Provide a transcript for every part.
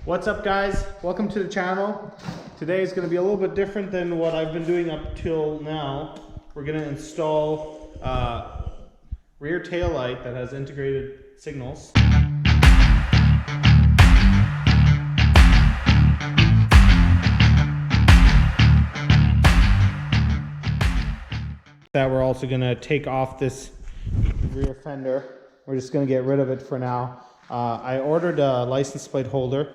What's up, guys? Welcome to the channel. Today is going to be a little bit different than what I've been doing up till now. We're going to install rear tail light that has integrated signals. That we're also going to take off this rear fender. We're just going to get rid of it for now. I ordered a license plate holder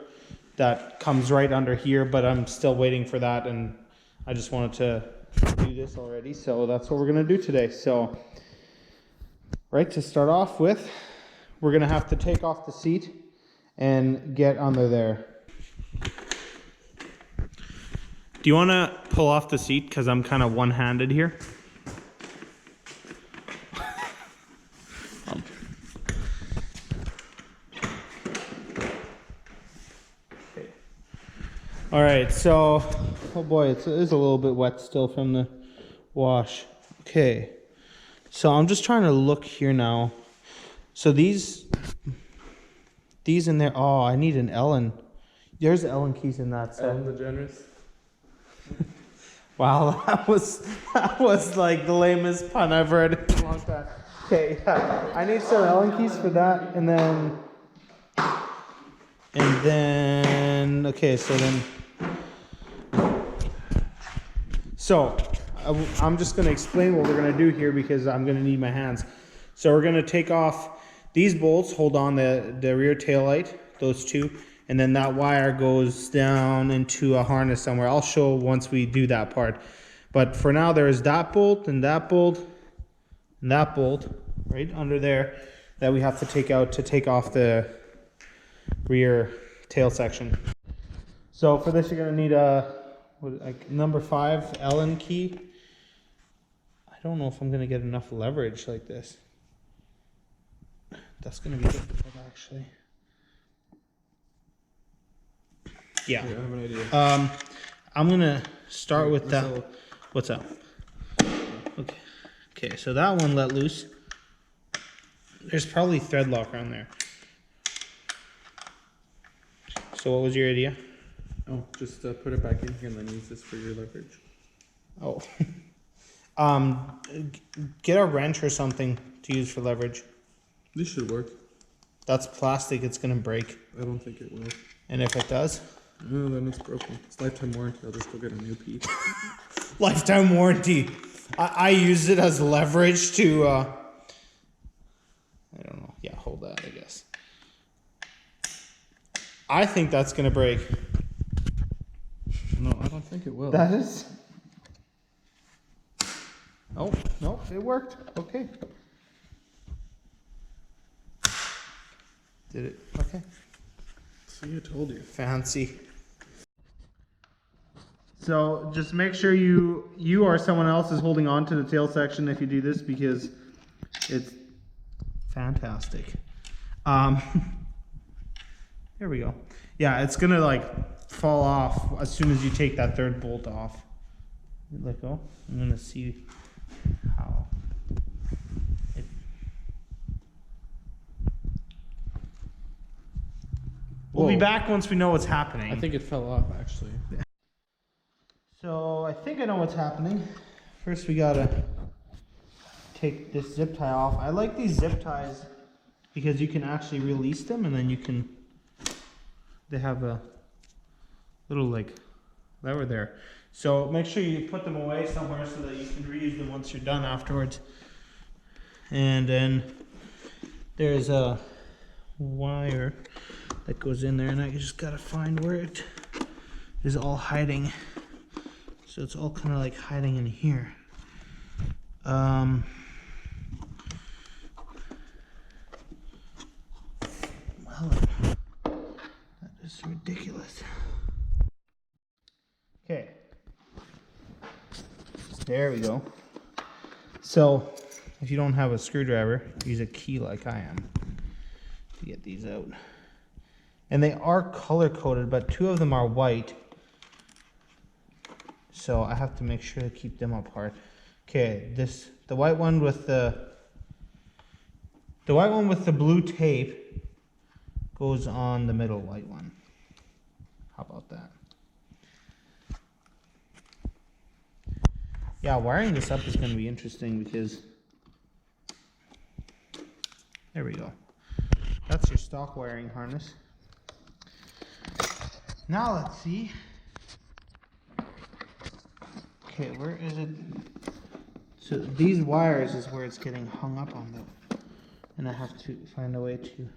that comes right under here, but I'm still waiting for that, and I just wanted to do this already, so that's what we're going to do today. So right, to start off with, we're going to have to take off the seat and get under there. Do you want to pull off the seat, because I'm kind of one-handed here? All right, so, oh boy, it is a little bit wet still from the wash. Okay, so I'm just trying to look here now. So these in there, oh, I need an Ellen. There's Ellen keys in that set. Ellen DeGeneres. Wow, that was like the lamest pun I've heard in a long time. Okay, yeah, I need some Ellen keys for that, and then, okay, so I'm just going to explain what we're going to do here because I'm going to need my hands. So we're going to take off these bolts, hold on the rear tail light, those two, and then that wire goes down into a harness somewhere. I'll show once we do that part. But for now, there is that bolt and that bolt and that bolt right under there that we have to take out to take off the rear tail section. So for this, you're going to need a number 5 Allen key. I don't know if I'm going to get enough leverage like this. That's going to be difficult, actually. Yeah. I have an idea. I'm going to start with that. What's up? Okay. Okay, so that one let loose. There's probably thread lock around there. So what was your idea? Oh, just put it back in here and then use this for your leverage. Oh. Get a wrench or something to use for leverage. This should work. That's plastic, it's gonna break. I don't think it will. And if it does? No, then it's broken. It's lifetime warranty. I'll just go get a new piece. Lifetime warranty. I use it as leverage to, I don't know. Yeah, hold that, I guess. I think that's gonna break. No, I don't think it will. That is. Oh, no, it worked. Okay. Did it? Okay. See, I told you. Fancy. So just make sure you or someone else is holding on to the tail section if you do this, because it's fantastic. Here we go. Yeah, it's gonna like fall off as soon as you take that third bolt off. Let go. I'm gonna see how it. We'll be back once we know what's happening. I think it fell off, actually. Yeah. So I think I know what's happening. First we gotta take this zip tie off. I like these zip ties because you can actually release them, and then you can, they have a little like lever there. So make sure you put them away somewhere so that you can reuse them once you're done afterwards. And then there's a wire that goes in there, and I just gotta find where it is all hiding. So it's all kind of like hiding in here. Well, that is ridiculous. Okay. There we go. So if you don't have a screwdriver, use a key like I am to get these out. And they are color coded, but 2 of them are white. So I have to make sure to keep them apart. Okay, the white one with the blue tape goes on the middle white one. Yeah, wiring this up is going to be interesting because there we go. That's your stock wiring harness. Now let's see. Okay, where is it? So these wires is where it's getting hung up on though. And I have to find a way to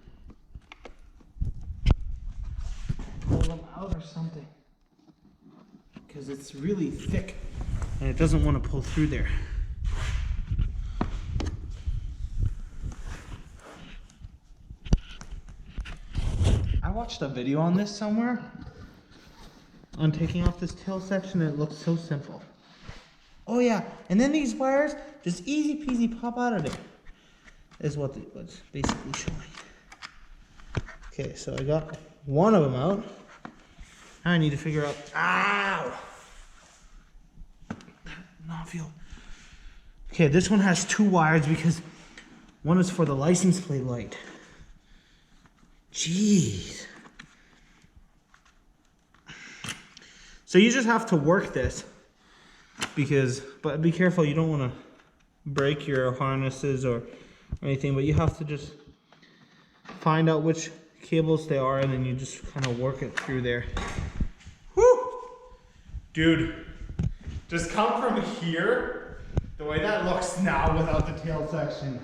pull them out or something. Because it's really thick and it doesn't want to pull through there. I watched a video on this somewhere on taking off this tail section and it looks so simple. Oh yeah, and then these wires just easy peasy pop out of there is what it's basically showing. Okay, so I got one of them out. Now I need to figure out, ow! Not feel. Okay, this one has two wires because one is for the license plate light. Jeez. So you just have to work this but be careful, you don't want to break your harnesses or anything, but you have to just find out which cables they are and then you just kind of work it through there. Whew! Dude, just come from here, the way that looks now without the tail section.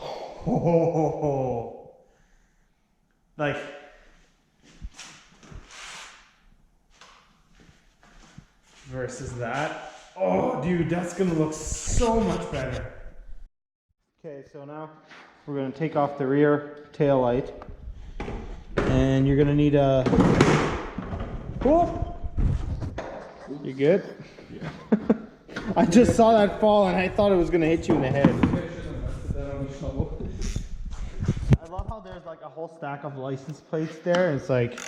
Oh, like, versus that. Oh, dude, that's gonna look so much better. Okay, so now we're gonna take off the rear tail light, and you're gonna need a. Oh, you good? Yeah. I just saw that fall, and I thought it was gonna hit you in the head. I love how there's like a whole stack of license plates there. It's like,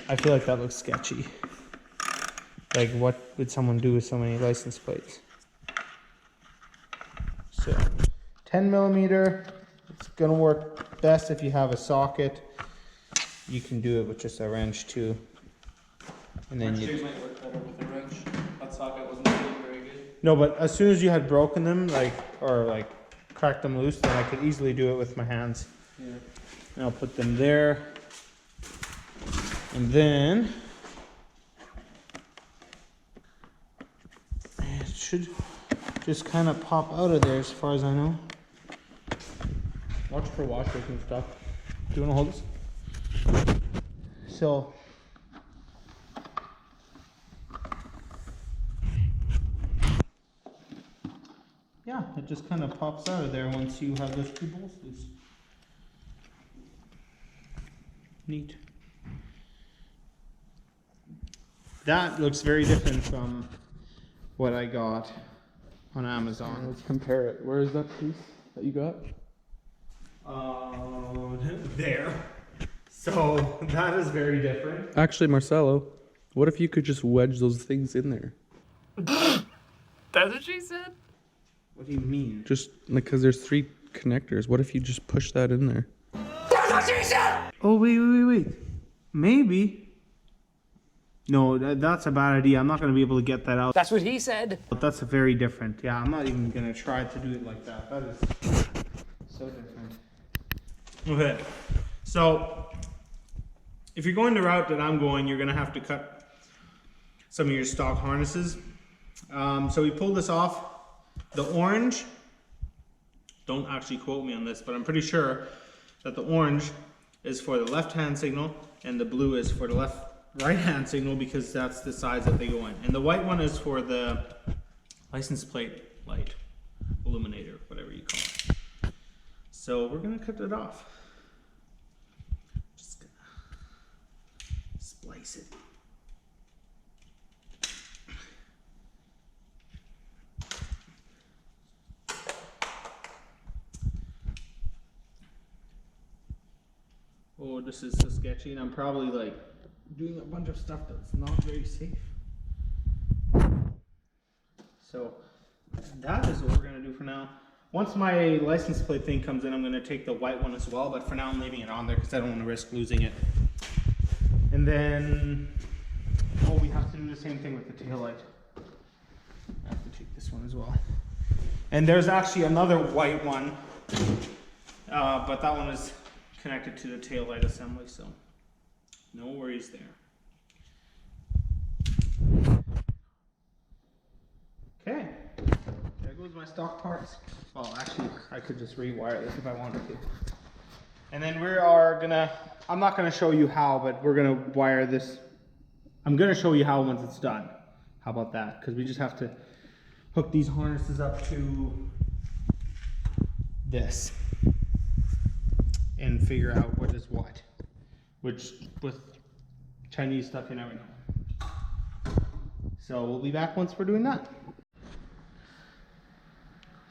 I feel like that looks sketchy. Like, what would someone do with so many license plates? So, 10 millimeter. It's gonna work best if you have a socket. You can do it with just a wrench too. And then you might work better with a wrench. That socket wasn't really very good. No, but as soon as you had broken them, or cracked them loose, then I could easily do it with my hands. Yeah. And I'll put them there. And then it should just kind of pop out of there as far as I know. Watch for washers and stuff. Do you want to hold this? So yeah, it just kind of pops out of there once you have those two bolts loose. Neat. That looks very different from what I got on Amazon. Let's compare it. Where is that piece that you got? There. So that is very different. Actually, Marcelo, what if you could just wedge those things in there? That's what she said? What do you mean? Just like, because there's 3 connectors. What if you just push that in there? That's what she said! Oh, wait. Maybe. No, that's a bad idea. I'm not going to be able to get that out. That's what he said. But that's very different. Yeah, I'm not even going to try to do it like that. That is so different. Okay. So, if you're going the route that I'm going, you're going to have to cut some of your stock harnesses. So we pulled this off. The orange, don't actually quote me on this, but I'm pretty sure that the orange is for the left-hand signal and the blue is for the right-hand signal because that's the size that they go in. And the white one is for the license plate light, illuminator, whatever you call it. So we're gonna cut it off. Just gonna splice it. Oh, this is so sketchy, and I'm probably like doing a bunch of stuff that's not very safe. So that is what we're gonna do for now. Once my license plate thing comes in, I'm gonna take the white one as well, but for now I'm leaving it on there because I don't want to risk losing it. And then, oh, we have to do the same thing with the tail light. one as well. And there's actually another white one, but that one is connected to the taillight assembly, so no worries there. Okay, there goes my stock parts. Well, actually, I could just rewire this if I wanted to. And then we are gonna, I'm not gonna show you how, but we're gonna wire this. I'm gonna show you how once it's done. How about that? Because we just have to hook these harnesses up to this and figure out what is what. Which, with Chinese stuff, you never know. So we'll be back once we're doing that.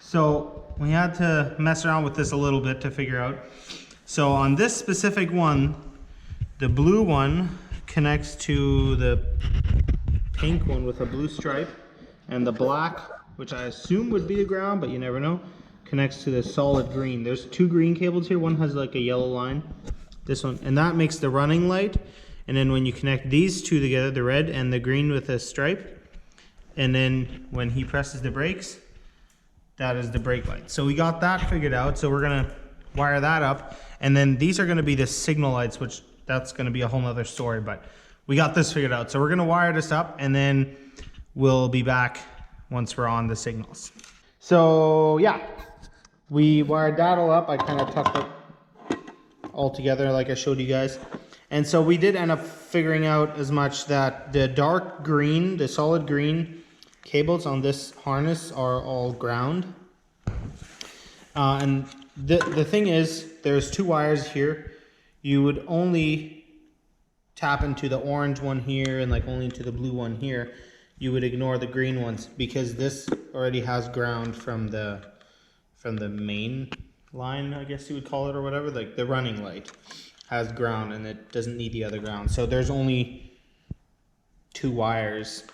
So we had to mess around with this a little bit to figure out. So on this specific one, the blue one connects to the pink one with a blue stripe, and the black, which I assume would be the ground, but you never know, connects to the solid green. There's two green cables here. One has like a yellow line, this one, and that makes the running light. And then when you connect these two together, the red and the green with a stripe, and then when he presses the brakes, that is the brake light. So we got that figured out. So we're gonna wire that up, and then these are gonna be the signal lights, which that's gonna be a whole nother story, but we got this figured out. So we're gonna wire this up, and then we'll be back once we're on the signals. So yeah, we wired that all up. I kind of tucked it all together like I showed you guys. And so we did end up figuring out as much that the dark green, the solid green cables on this harness are all ground. And the thing is, there's two wires here. You would only tap into the orange one here and like only into the blue one here. You would ignore the green ones because this already has ground from the main line, I guess you would call it, or whatever. Like the running light has ground and it doesn't need the other ground. So there's only two wires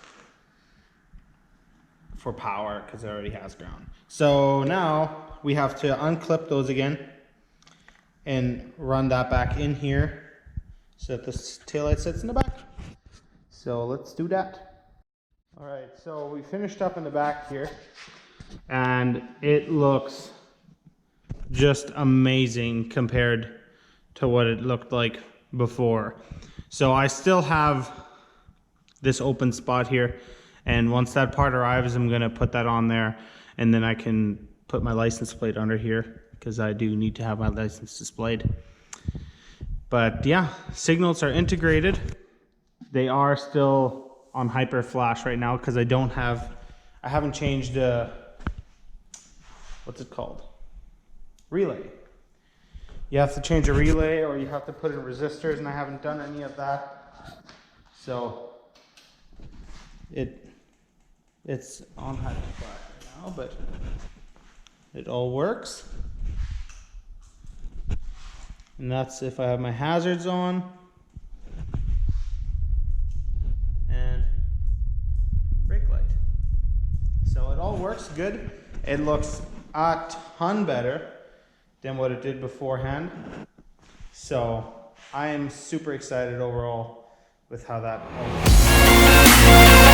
for power because it already has ground. So now we have to unclip those again and run that back in here so that the taillight sits in the back. So let's do that. All right, so we finished up in the back here, and it looks just amazing compared to what it looked like before. So I still have this open spot here, and once that part arrives, I'm gonna put that on there, and then I can put my license plate under here because I do need to have my license displayed. But yeah, signals are integrated. They are still on hyper flash right now because I haven't changed what's it called? Relay. You have to change a relay or you have to put in resistors, and I haven't done any of that. So it's on hyper flash right now, but it all works. And that's if I have my hazards on. And brake light. So it all works good. It looks a ton better than what it did beforehand. So I am super excited overall with how that all works.